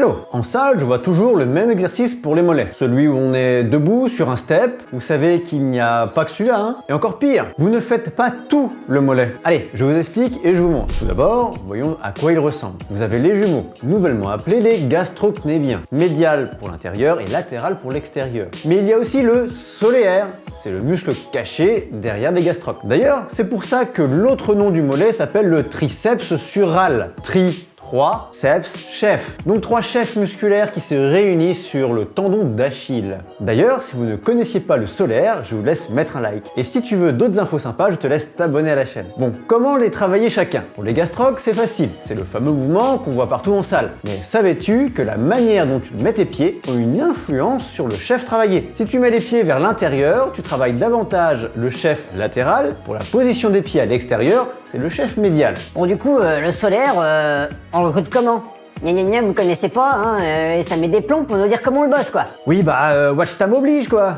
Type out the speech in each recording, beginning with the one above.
Hello! En salle, je vois toujours le même exercice pour les mollets. Celui où on est debout sur un step. Vous savez qu'il n'y a pas que celui-là, hein? Et encore pire, vous ne faites pas tout le mollet. Allez, je vous explique et je vous montre. Tout d'abord, voyons à quoi il ressemble. Vous avez les jumeaux, nouvellement appelés les gastrocnémiens. Médial pour l'intérieur et latéral pour l'extérieur. Mais il y a aussi le soléaire. C'est le muscle caché derrière les gastrocs. D'ailleurs, c'est pour ça que l'autre nom du mollet s'appelle le triceps sural. 3 ceps chefs. Donc 3 chefs musculaires qui se réunissent sur le tendon d'Achille. D'ailleurs, si vous ne connaissiez pas le solaire, je vous laisse mettre un like. Et si tu veux d'autres infos sympas, je te laisse t'abonner à la chaîne. Bon, comment les travailler chacun? Pour les gastrocs, c'est facile. C'est le fameux mouvement qu'on voit partout en salle. Mais savais-tu que la manière dont tu mets tes pieds a une influence sur le chef travaillé? Si tu mets les pieds vers l'intérieur, tu travailles davantage le chef latéral. Pour la position des pieds à l'extérieur, c'est le chef médial. Bon, du coup, le solaire, on le recrute comment? Gna gna gna, vous connaissez pas, hein, et ça met des plombs pour nous dire comment on le bosse, quoi. Oui, watch time oblige, quoi.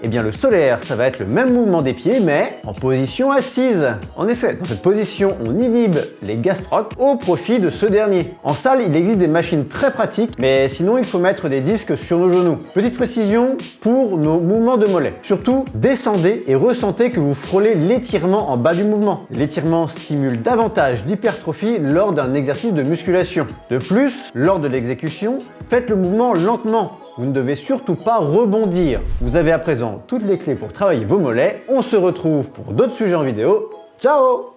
Eh bien, le solaire, ça va être le même mouvement des pieds, mais en position assise. En effet, dans cette position, on inhibe les gastrocs au profit de ce dernier. En salle, il existe des machines très pratiques, mais sinon, il faut mettre des disques sur nos genoux. Petite précision pour nos mouvements de mollet. Surtout, descendez et ressentez que vous frôlez l'étirement en bas du mouvement. L'étirement stimule davantage l'hypertrophie lors d'un exercice de musculation. De plus, lors de l'exécution, faites le mouvement lentement. Vous ne devez surtout pas rebondir. Vous avez à présent toutes les clés pour travailler vos mollets. On se retrouve pour d'autres sujets en vidéo. Ciao!